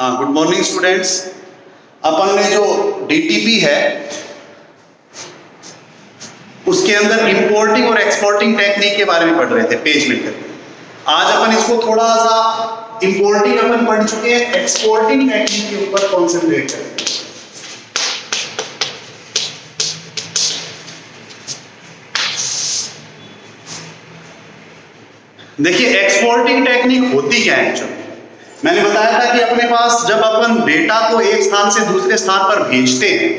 हाँ, good morning students. अपन ने जो डीटीपी है उसके अंदर इंपोर्टिंग और एक्सपोर्टिंग टेक्निक के बारे में पढ़ रहे थे पेज मेकर। आज अपन इसको थोड़ा सा इंपोर्टिंग अपन पढ़ चुके हैं, एक्सपोर्टिंग टेक्निक के ऊपर कॉन्सेंट्रेट करेंगे। देखिए एक्सपोर्टिंग टेक्निक होती क्या है एक्चुअली। मैंने बताया था कि अपने पास जब अपन डेटा को एक स्थान से दूसरे स्थान पर भेजते हैं,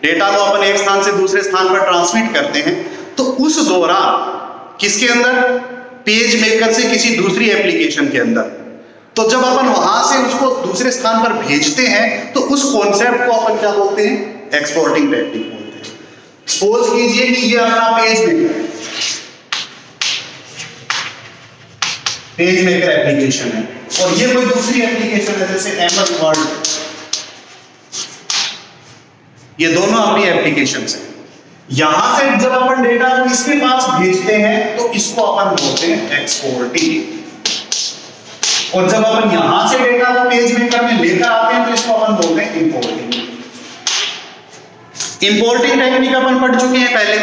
डेटा को अपन एक स्थान से दूसरे स्थान पर ट्रांसमिट करते हैं, तो उस दौरान किसके अंदर, पेज मेकर से किसी दूसरी एप्लीकेशन के अंदर, तो जब अपन वहां से उसको दूसरे स्थान पर भेजते हैं तो उस कॉन्सेप्ट को अपन क्या बोलते हैं, एक्सपोर्टिंग टेक्निक बोलते हैं। सपोज कीजिए कि ये अपना पेज मेकर एप्लीकेशन है और ये कोई दूसरी एप्लीकेशन है जैसे एमएस वर्ड, ये दोनों अपनी एप्लीकेशंस हैं। यहां से जब अपन डेटा को इसके पास भेजते हैं तो इसको अपन बोलते हैं एक्सपोर्टिंग, और जब अपन यहां से डेटा को पेज मेकर में लेकर आते हैं तो इसको अपन बोलते हैं इंपोर्टिंग। इंपोर्टिंग टेक्निक अपन पढ़ चुके हैं पहले,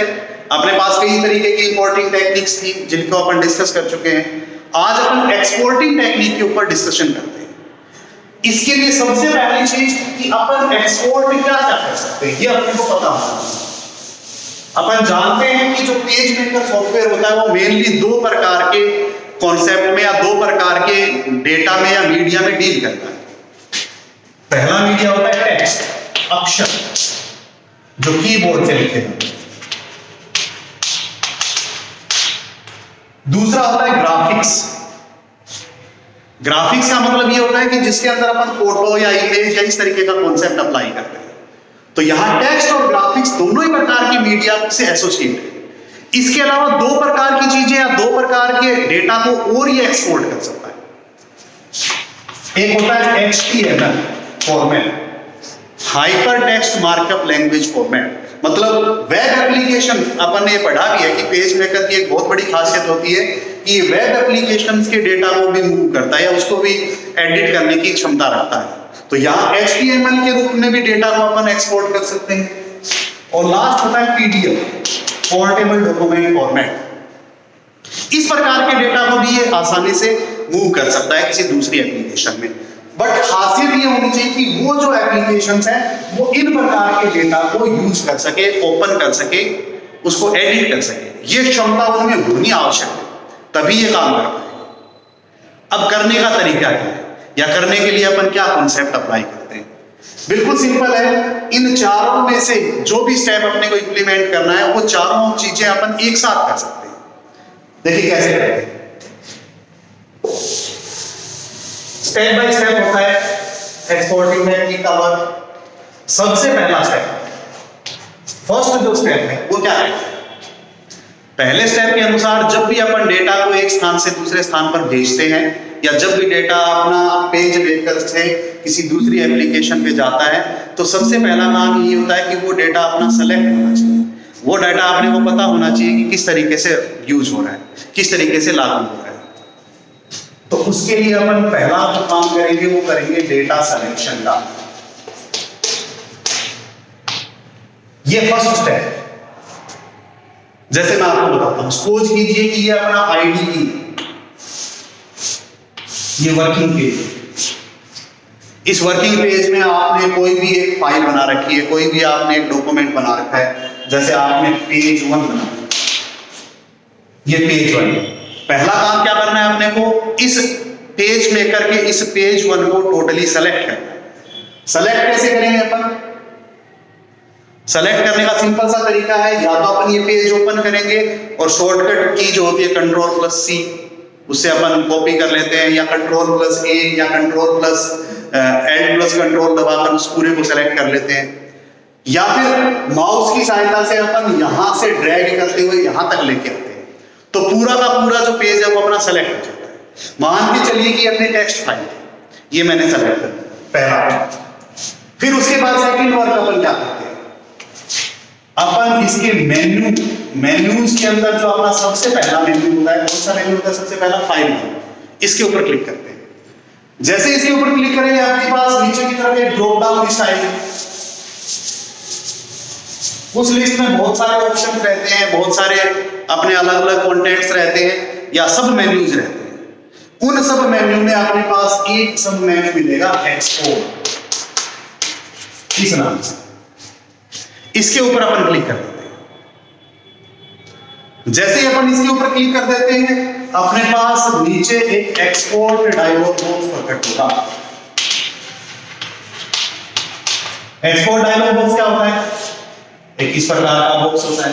अपने पास कई तरीके की इंपोर्टिंग टेक्निक्स थी जिनको अपन डिस्कस कर चुके हैं। आज अपन एक्सपोर्टिंग टेक्निक के ऊपर डिस्कशन करते हैं। इसके लिए सबसे पहली चीज कि अपन एक्सपोर्ट क्या क्या कर सकते हैं, ये अपने को पता होना चाहिए। अपन जानते हैं कि जो पेज मेकर सॉफ्टवेयर होता है वो मेनली दो प्रकार के कॉन्सेप्ट में या दो प्रकार के डेटा में या मीडिया में डील करता है। पहला मीडिया होता है टेक्स्ट, अक्षर जो कीबोर्ड से लिखे हैं। दूसरा होता है ग्राफिक्स। ग्राफिक्स का मतलब ये होता है कि जिसके अंदर अपन फोटो या इमेज या इस तरीके का कॉन्सेप्ट अप्लाई करते हैं। तो यहां टेक्स्ट और ग्राफिक्स दोनों ही प्रकार की मीडिया से एसोसिएट है। इसके अलावा दो प्रकार की चीजें या दो प्रकार के डेटा को और ये एक्सपोर्ट कर सकता है। एक होता है HTML format, hyper text markup language format. मतलब वेब एप्लीकेशन, अपन ने पढ़ा भी है कि पेज मेकर की एक बहुत बड़ी खासियत होती है कि वेब एप्लीकेशंस के डेटा को भी मूव करता है या उसको भी एडिट करने की क्षमता रखता है। तो यहाँ HTML के रूप में भी डेटा को अपन एक्सपोर्ट कर सकते हैं। और लास्ट होता है PDF, पोर्टेबल डॉक्यूमेंट फॉर्मेट। इस प्रकार के डेटा को भी ये आसानी से मूव कर सकता है किसी दूसरी एप्लीकेशन में। बट खासियत ये होनी चाहिए कि वो जो एप्लीकेशंस हैं वो इन प्रकार के डेटा को यूज कर सके, ओपन कर सके, उसको एडिट कर सके। ये क्षमता उनमें होनी आवश्यक है, तभी ये काम कर पाए। अब करने का तरीका क्या है या करने के लिए अपन क्या कॉन्सेप्ट अप्लाई करते हैं, बिल्कुल सिंपल है। इन चारों में से जो भी स्टेप अपने को इंप्लीमेंट करना है वो चारों चीजें अपन एक साथ कर सकते हैं। देखिए कैसे करते हैं। स्टेप बाय स्टेप होता है एक्सपोर्टिंग टेक्निक का वर्क। सबसे पहला स्टेप, फर्स्ट जो स्टेप है वो क्या है, पहले स्टेप के अनुसार जब भी अपन डेटा को एक स्थान से दूसरे स्थान पर भेजते हैं या जब भी डेटा अपना पेज मेकर से किसी दूसरी एप्लीकेशन पे जाता है तो सबसे पहला काम ये होता है कि वो डेटा अपना सेलेक्ट होना चाहिए। वो डाटा अपने को पता होना चाहिए कि किस तरीके से यूज हो रहा है, किस तरीके से लागू हो रहा है। तो उसके लिए अपन पहला जो काम करेंगे वो करेंगे डेटा सिलेक्शन का। ये फर्स्ट स्टेप। जैसे मैं आपको बताता हूं, सपोज कीजिए कि ये अपना IDE, ये वर्किंग पेज। इस वर्किंग पेज में आपने कोई भी एक फाइल बना रखी है, कोई भी आपने एक डॉक्यूमेंट बना रखा है। जैसे आपने पेज 1 बना, ये पेज 1। पहला काम क्या करना है अपने को, इस पेज मेकर के इस पेज 1 को टोटली सेलेक्ट करना है। सेलेक्ट कैसे करेंगे अपन, सेलेक्ट करने का सिंपल सा तरीका है, या तो अपन ये पेज ओपन करेंगे और शॉर्टकट की जो होती है Ctrl+C, उससे अपन कॉपी कर लेते हैं, या Ctrl+A या Ctrl+Alt+Ctrl दबाकर उस पूरे को सेलेक्ट कर लेते हैं, या फिर माउस की सहायता से अपन यहां से ड्रैग करते हुए यहां तक लेके आते हैं। तो पूरा का पूरा जो पेज है वो अपना सेलेक्ट हो जाता है। मान के चलिए कि अपने टेक्स्ट फाइल, ये मैंने सेलेक्ट कर दिया पहला। फिर उसके बाद सेकंड वर्क अपन क्या करते हैं, अपन इसके मेन्यूज के अंदर जो अपना सबसे पहला मेन्यू होता है, कौन सा मेन्यू होता है सबसे पहला, फाइल। इसके ऊपर क्लिक करते हैं। जैसे इसके ऊपर क्लिक करेंगे आपके पास नीचे की तरफ एक ड्रॉप डाउन लिस्ट आएगी। उस लिस्ट में बहुत सारे ऑप्शन रहते हैं, बहुत सारे अपने अलग अलग कॉन्टेंट्स रहते हैं या सब मेन्यूज रहते हैं। उन सब मेन्यू में अपने पास एक सब मेन्यू मिलेगा एक्सपोर्ट, इस नाम से। इसके ऊपर अपन क्लिक कर देते हैं। जैसे ही अपन इसके ऊपर क्लिक कर देते हैं अपने पास नीचे एक एक्सपोर्ट डायलॉग बॉक्स प्रकट होगा। एक्सपोर्ट डायलॉग बॉक्स क्या होता है? एक इस प्रकार का बॉक्स होता है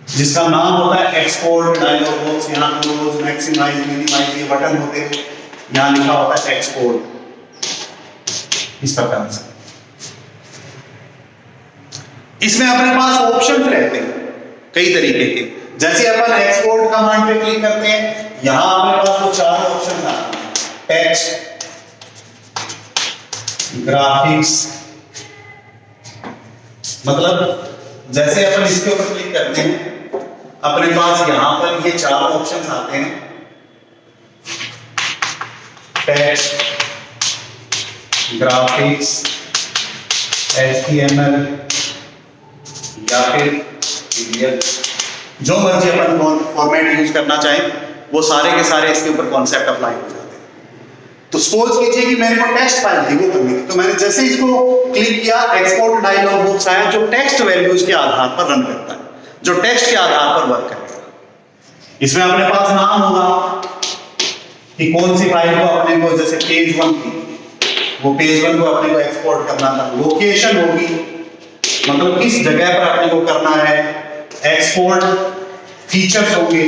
जिसका नाम होता है एक्सपोर्ट डायलॉग बॉक्स। यहां क्लोज, मैक्सिमाइज, मिनिमाइज ये बटन होते हैं। यहां लिखा होता है एक्सपोर्ट, इस प्रकार से। इसमें अपने पास ऑप्शन रहते हैं कई तरीके के। जैसे अपन एक्सपोर्ट कमांड पे क्लिक करते हैं, यहां अपने पास वो चार ऑप्शन आते हैं, टेक्स्ट, ग्राफिक्स। मतलब जैसे अपन इसके ऊपर क्लिक करते हैं अपने पास यहां पर ये चार ऑप्शन आते हैं, टेक्स्ट, ग्राफिक्स, HTML या फिर PDF, जो मर्जी अपन फॉर्मेट यूज करना चाहें वो सारे के सारे इसके ऊपर कॉन्सेप्ट अप्लाई हो जाते हैं। तो सपोज कीजिए कि मेरे को टेक्स्ट फाइल थी वो करनी थी, तो मैंने जैसे इसको क्लिक किया एक्सपोर्ट डायलॉग बॉक्स आया जो टेक्स्ट वैल्यूज के आधार पर रन करता है, जो टेक्स्ट के आधार पर वर्क करेगा। इसमें अपने पास नाम होगा कि कौन सी फाइल को अपने को, जैसे पेज 1 थी, वो पेज 1 को अपने को एक्सपोर्ट करना था। लोकेशन होगी, मतलब किस जगह पर अपने को करना है एक्सपोर्ट। फीचर्स होंगे,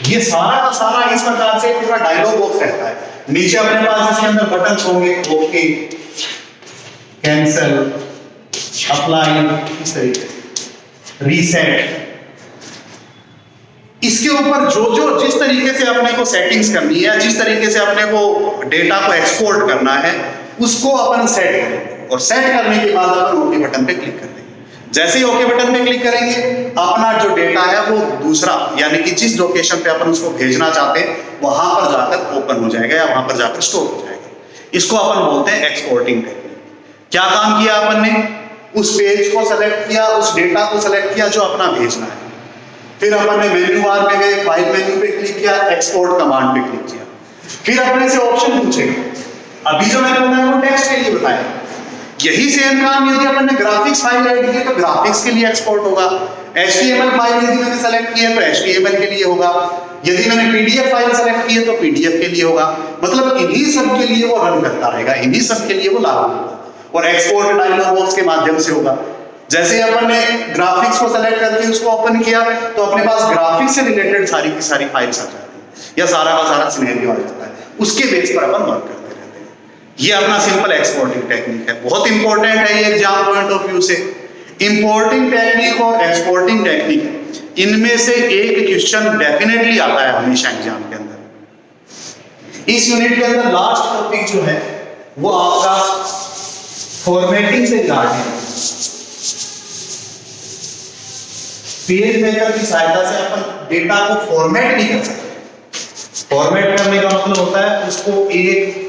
ये सारा का सारा इस प्रकार से पूरा डायलॉग बॉक्स रहता है। नीचे अपने पास इसके अंदर बटन्स होंगे, ओके, कैंसिल, अप्लाई, इस तरीके से रीसेट। इसके ऊपर जो जो जिस तरीके से अपने को सेटिंग्स करनी है, जिस तरीके से अपने को डेटा को एक्सपोर्ट करना है, उसको अपन सेट करेंगे। और सेट करने के बाद अपन ओके बटन पे क्लिक कर देंगे। जैसे ही ओके बटन पे क्लिक करेंगे अपना जो डेटा है वो दूसरा, यानी कि जिस लोकेशन पे अपन उसको भेजना चाहते हैं वहां पर जाकर ओपन हो जाएगा या वहां पर जाकर स्टोर हो जाएगा। इसको अपन बोलते हैं एक्सपोर्टिंग टेक्निक। क्या काम किया अपन ने? उस पेज को सेलेक्ट किया, उस डेटा को सेलेक्ट किया जो अपना भेजना है। फिर अपन ने मेन्यू बार में गए, फाइल मेन्यू पे क्लिक किया, एक्सपोर्ट कमांड पे क्लिक किया। फिर अपने से ऑप्शन पूछेगा। अभी जो मैंने बताया वो टेक्स्ट के लिए बताया। यही सेम काम यदि अपन ने ग्राफिक्स फाइल ऐड की तो ग्राफिक्स के लिए एक्सपोर्ट होगा। HTML फाइल यदि मैंने सेलेक्ट की है तो HTML के लिए होगा। यदि मैंने PDF फाइल सेलेक्ट की है तो PDF के लिए होगा। मतलब इन्हीं सब के लिए वो रन करता रहेगा, इन्हीं सब के लिए वो लागू होगा और एक्सपोर्ट डायलॉग बॉक्स के माध्यम से होगा। जैसे अपन ने ग्राफिक्स को सेलेक्ट करके उसको ओपन किया तो अपने पास ग्राफिक्स से रिलेटेड सारी की सारी फाइल्स आ जाती है या सारा का सारा सिनेरियो आ जाता है। उसके बेस पर अपन वर्क करते रहते हैं। ये अपना सिंपल एक्सपोर्टिंग टेक्निक है, बहुत इंपॉर्टेंट है ये एग्जाम पॉइंट ऑफ व्यू से। इंपोर्टिंग टेक्निक और एक्सपोर्टिंग टेक्निक, इनमें से एक क्वेश्चन डेफिनेटली आता है हमेशा एग्जाम के अंदर। इस यूनिट के अंदर लास्ट टॉपिक जो है वो आपका फॉर्मेटिंग से रिलेटेड है। पेज मेकर की सहायता से अपन डेटा को फॉर्मेट नहीं कर सकते। फॉर्मेट करने का मतलब होता है उसको एक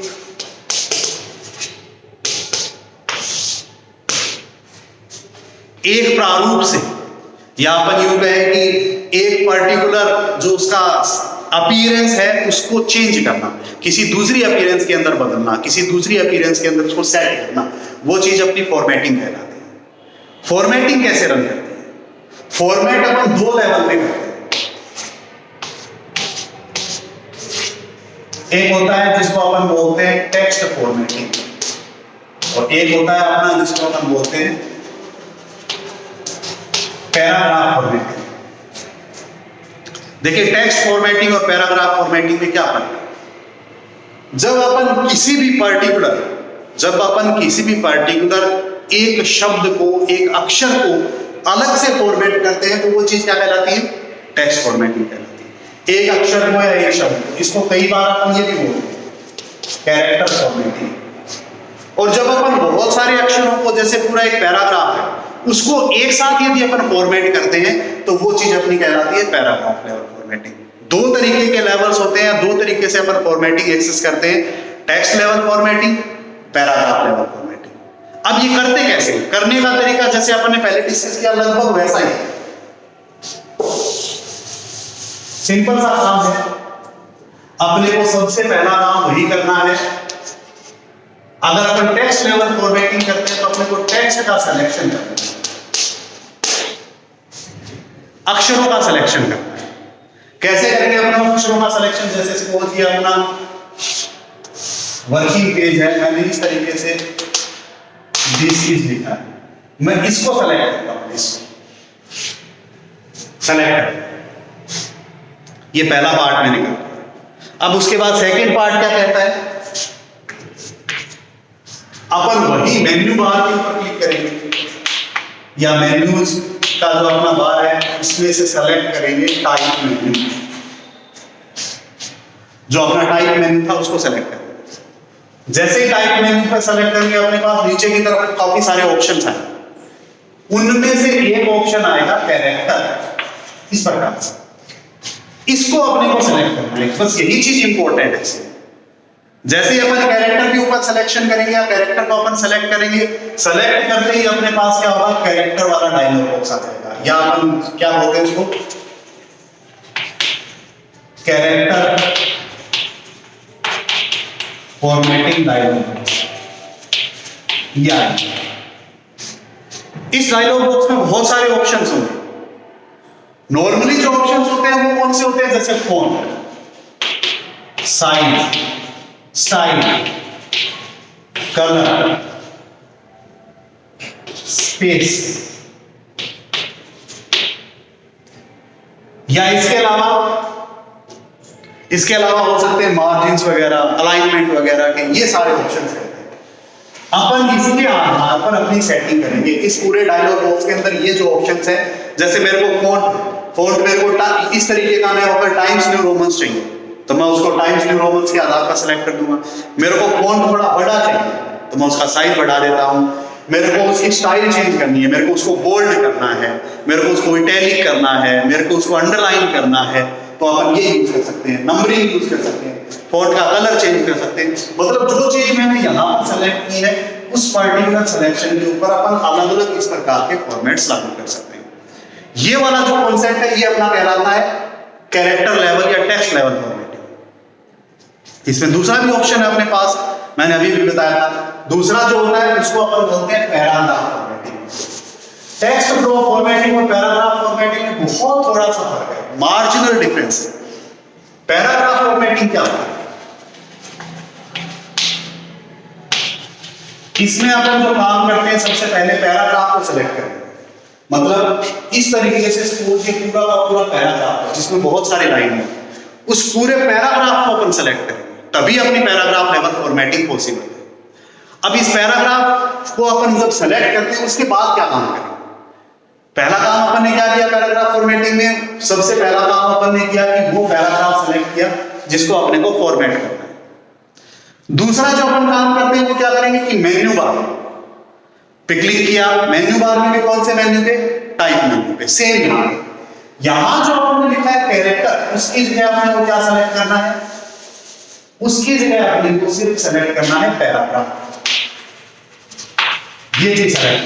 प्रारूप से, या अपन यूं कहें कि एक पर्टिकुलर जो उसका अपीयरेंस है उसको चेंज करना, किसी दूसरी अपीयरेंस के अंदर बदलना, किसी दूसरी अपीयरेंस के अंदर उसको सेट करना, वो चीज अपनी फॉर्मेटिंग कहलाती है। फॉर्मेटिंग कैसे रन करती है? फॉर्मेट अपन दो लेवल पे करते हैं। एक होता है जिसको अपन बोलते हैं टेक्स्ट फॉर्मेटिंग और एक होता है अपना जिसको अपन बोलते हैं पैराग्राफ फॉर्मेटिंग। देखिए टेक्स्ट फॉर्मेटिंग और पैराग्राफ फॉर्मेटिंग में क्या फर्क है? जब अपन किसी भी पर्टिकुलर एक शब्द को, एक अक्षर को अलग से फॉर्मेट करते हैं तो वो चीज क्या कहलाती है? टेक्स्ट फॉर्मेटिंग कहलाती है। एक अक्षर को या एक शब्द को, इसको कई बार अपन ये भी बोलते हैं कैरेक्टर फॉर्मेटिंग। और जब अपन बहुत सारे अक्षरों को, जैसे पूरा एक पैराग्राफ है, उसको एक साथ यदि अपन फॉर्मेट करते हैं तो वो चीज अपनी कहलाती है पैराग्राफ लेवल फॉर्मेटिंग। दो तरीके के लेवल्स होते हैं, दो तरीके से अपन फॉर्मेटिंग एक्सेस करते हैं, text level formatting, paragraph level formatting. अब ये करते कैसे? करने का तरीका जैसे अपन ने पहले डिस्कस किया लगभग वैसा ही है, सिंपल सा काम है। अपने को सबसे पहला काम वही करना है। अगर अपन टेक्स्ट लेवल फॉर्मेटिंग करते हैं तो अपने को टेक्स्ट का सिलेक्शन करना है, अक्षरों का सिलेक्शन करना है। कैसे करेंगे अपना अक्षरों का सिलेक्शन? जैसे सपोज ये अपना वर्किंग पेज है, मैंने इस तरीके से दिस इज लिखा है, मैं इसको सेलेक्ट करता हूं, इसको सेलेक्ट कर, ये पहला पार्ट मैंने कर। अब उसके बाद सेकंड पार्ट क्या कहता है? अपन वही मेन्यू बार के ऊपर क्लिक करेंगे या मेन्यूज का जो अपना बार है उसमें से सेलेक्ट करेंगे टाइप मेन्यू, जो अपना टाइप मेन्यू था उसको सेलेक्ट करेंगे। जैसे ही टाइप मेन्यू पर सेलेक्ट करेंगे अपने पास नीचे की तरफ काफी सारे ऑप्शंस आए, उनमें से एक ऑप्शन आएगा कैरेक्टर, इस प्रकार से इसको अपने को सेलेक्ट करना है। बस यही चीज इंपॉर्टेंट है। जैसे ही अपन कैरेक्टर के ऊपर सिलेक्शन करेंगे या कैरेक्टर को अपन सेलेक्ट करेंगे, सेलेक्ट करते ही अपने पास क्या होगा? कैरेक्टर वाला डायलॉग बॉक्स आ जाएगा, या अपन क्या बोलते हैं उसको, कैरेक्टर फॉर्मेटिंग डायलॉग बॉक्स। इस डायलॉग बॉक्स में बहुत सारे ऑप्शंस होंगे। नॉर्मली जो ऑप्शंस होते हैं वो कौन से होते हैं? जैसे font, size, style, colour, space, या इसके अलावा हो सकते हैं मार्जिन्स वगैरह, अलाइनमेंट वगैरह के, ये सारे ऑप्शंस रहते हैं। अपन इसके आधार पर अपनी सेटिंग करेंगे। इस पूरे डायलॉग बॉक्स के अंदर ये जो ऑप्शंस है, जैसे मेरे को फॉन्ट मेरे को इस तरीके का मैं अगर टाइम्स न्यू रोमन्स चाहिए तो मैं उसको टाइम्स न्यू रोमन्स के आधार पर सेलेक्ट कर दूंगा। मेरे को फॉन्ट थोड़ा बड़ा चाहिए तो मैं उसका साइज बढ़ा देता हूं। मेरे को उसकी स्टाइल चेंज करनी है, मेरे को उसको बोल्ड करना है, मेरे को उसको इटैलिक करना है, मेरे को उसको अंडरलाइन करना है, तो अपन ये यूज कर सकते हैं। नंबरिंग यूज कर सकते हैं, फॉन्ट का कलर चेंज कर सकते हैं। मतलब जो चीज मैंने यहां पर सेलेक्ट की है उस पर्टिकुलर सिलेक्शन के ऊपर अपन अलग अलग इस प्रकार के फॉर्मेट्स लागू कर सकते हैं। ये वाला जो कॉन्सेप्ट है ये अपना कहलाता है कैरेक्टर लेवल या टेक्स्ट लेवल फॉर्मेटिंग। इसमें दूसरा भी ऑप्शन है अपने पास, मैंने अभी भी बताया था। दूसरा जो होता है उसको अपन बोलते हैं पैराग्राफ फॉर्मेटिंग। टेक्स्ट फॉर्मेटिंग और पैराग्राफ फॉर्मेटिंग में बहुत थोड़ा सा फर्क है, मार्जिनल डिफरेंस है। पैराग्राफ फॉर्मेटिंग क्या होता है? इसमें अपन जो काम करते हैं सबसे पहले पैराग्राफ को सिलेक्ट करते हैं। मतलब इस तरीके से सपोज ये पूरा का पूरा पैराग्राफ है जिसमें बहुत सारे लाइन है, उस पूरे पैराग्राफ को अपन सेलेक्ट करेंगे तभी अपनी पैराग्राफ लेवल फॉर्मेटिंग पॉसिबल है। अब इस पैराग्राफ को अपन जब सेलेक्ट करते हैं उसके बाद क्या काम करेंगे? पहला काम अपन ने क्या किया पैराग्राफ फॉर्मेटिंग में? सबसे पहला काम अपन ने किया कि वो पैराग्राफ सेलेक्ट किया जिसको अपने को फॉर्मेट करना है। दूसरा जो अपन काम करते हैं वो क्या करेंगे कि मेन्यू बार पे क्लिक किया। मेन्यू बार में भी कौन से मेन्यू पे? टाइप मेन्यू पे। सेम यहां जो आपने लिखा है कैरेक्टर, उसकी जगह आपने वो क्या सेलेक्ट करना है? उसकी जगह आपने को सिर्फ सेलेक्ट करना है पैराग्राफ। ये चीज सेलेक्ट,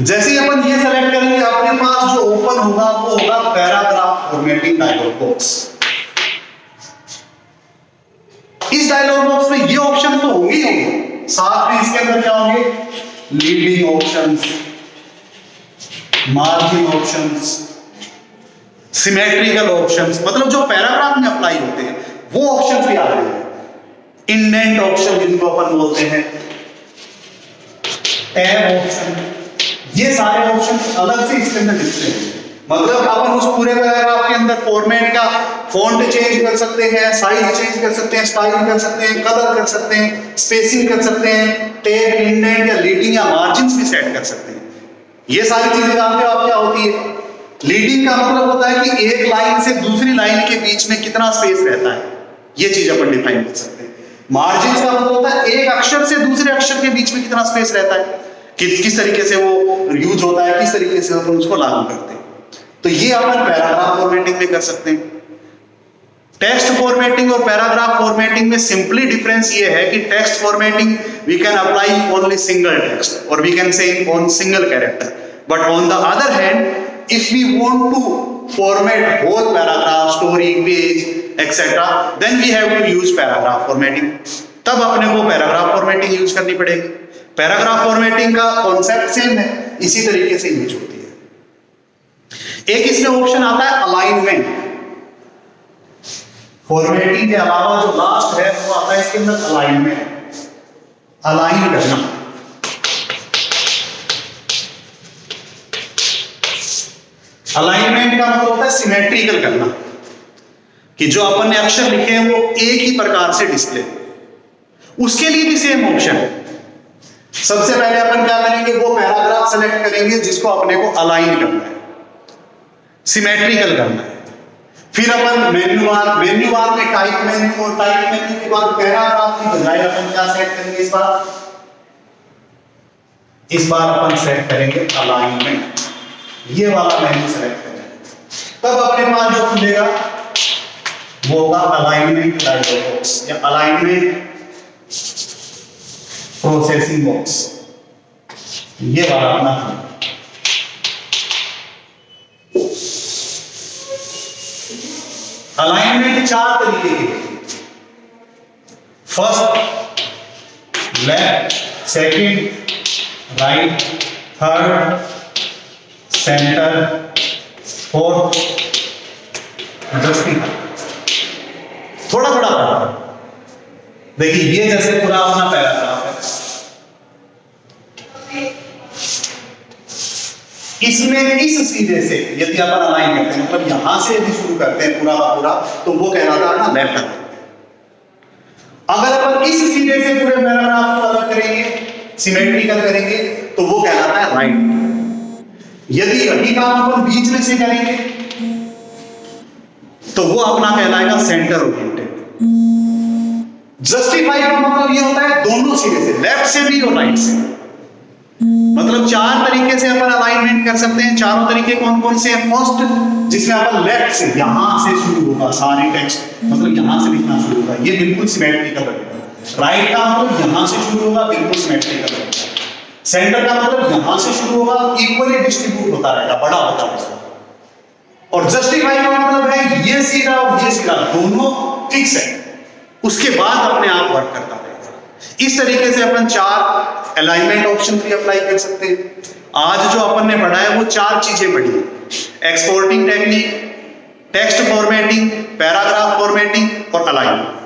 जैसे ही अपन ये सेलेक्ट करेंगे अपने पास जो ओपन होगा वो होगा पैराग्राफ फॉर्मेटिंग डायलॉग बॉक्स। इस डायलॉग बॉक्स में ये ऑप्शन तो होंगे ही होंगे, साथ में इसके अंदर क्या होंगे? Leading options, margin options, symmetrical options, मतलब जो पैराग्राफ में अप्लाई होते हैं वो ऑप्शंस भी आ रहे हैं। इंडेंट ऑप्शन जिनको अपन बोलते हैं, टैब ऑप्शन, ये सारे ऑप्शंस अलग से इसके अंदर दिखते हैं। मतलब अपन उस पूरे पैराग्राफ के अंदर फॉर्मेट का फॉन्ट चेंज कर सकते हैं, साइज चेंज कर सकते हैं, स्टाइल कर सकते हैं, कलर कर सकते हैं, स्पेसिंग कर सकते हैं, टैग, इंडेंट या लीडिंग या मार्जिन्स भी सेट कर सकते हैं। ये सारी चीजें जानते हो आप क्या होती है? लीडिंग का मतलब होता है कि एक लाइन से दूसरी लाइन के बीच में कितना स्पेस रहता है, ये चीज अपन डिफाइन कर सकते हैं। मार्जिन्स का मतलब होता है एक अक्षर से दूसरे अक्षर के बीच में कितना स्पेस रहता है, किस तरीके से वो यूज होता है, किस तरीके से अपन उसको लागू करते हैं। तो ये अपन पैराग्राफ फॉर्मेटिंग में कर सकते हैं। टेक्स्ट फॉर्मेटिंग और पैराग्राफ फॉर्मेटिंग में सिंपली डिफरेंस ये है कि text formatting we can apply only single text और we can say on single character, but on the other hand if we want to format whole paragraph, story, page etcetera, then we have to use paragraph formatting. तब अपने को paragraph formatting use करनी पड़ेगी। Paragraph formatting का concept same है, इसी तरीके से यूज होती है। एक इसमें ऑप्शन आता है अलाइनमेंट। फॉर्मेटिंग के अलावा जो लास्ट है वो आता है इसके अंदर अलाइनमेंट, अलाइन करना। अलाइनमेंट का मतलब होता है सिमेट्रिकल करना, कि जो अपन ने अक्षर लिखे हैं वो एक ही प्रकार से डिस्प्ले। उसके लिए भी सेम ऑप्शन है। सबसे पहले अपन क्या करेंगे, वो पैराग्राफ सेलेक्ट करेंगे जिसको अपने को अलाइन करना है, सिमेट्रिकल करना है। फिर अपन मेन्यू बार में टाइप मेन्यू, और टाइप मेन्यू के बाद पैराग्राफ की बजाय अपन क्या सेट करेंगे, इस बार अपन सेट करेंगे अलाइनमेंट। ये वाला मेन्यू सेलेक्ट करेंगे, तब अपने पास जो खुलेगा वो होगा अलाइनमेंट डायलॉग बॉक्स या अलाइनमेंट प्रोसेसिंग बॉक्स। ये वाला अपना अलाइनमेंट चार तरीके के, first, left, second, right, third, centre, fourth, justify. थोड़ा थोड़ा पढ़ा। देखिए ये जैसे पूरा अपना पैराग्राफ है, इसमें इस सीधे से यदि अपन अलाइन करते हैं, मतलब यहां से यदि शुरू करते हैं पूरा का पूरा, तो वो कहलाता है ना लेफ्ट। अगर अपन इस सीधे से पूरे पैराग्राफ को अलग करेंगे, सिमेट्रिकल करेंगे, तो वो कहलाता है राइट। यदि यही काम अपन बीच में से करेंगे तो वो अपना कहलाएगा सेंटर ओरिएंटेड। जस्टिफाई का मतलब ये होता है दोनों सिरे से, लेफ्ट से भी और राइट से। मतलब चार तरीके से अपन अलाइनमेंट कर सकते हैं। चारों तरीके कौन कौन से हैं? फर्स्ट, जिसमें अपन लेफ्ट से, यहां से शुरू होगा सारे टेक्स्ट, मतलब यहां से लिखना शुरू होगा, ये बिल्कुल सिमेट्रिकल रहेगा। राइट का मतलब यहां से शुरू होगा, बिल्कुल सिमेट्रिकल रहेगा। सेंटर का मतलब यहां से शुरू होगा, इक्वली डिस्ट्रीब्यूट होता रहेगा, बड़ा होता रहेगा। और जस्टिफाई का मतलब है ये सीधा और ये सीधा दोनों फिक्स है, उसके बाद अपने आप वर्क करता रहेगा। इस तरीके से अपन चार अलाइनमेंट ऑप्शन भी अप्लाई कर सकते हैं। आज जो अपन ने पढ़ा है वो चार चीजें पढ़ी है: exporting technique, text formatting, paragraph formatting और अलाइनमेंट।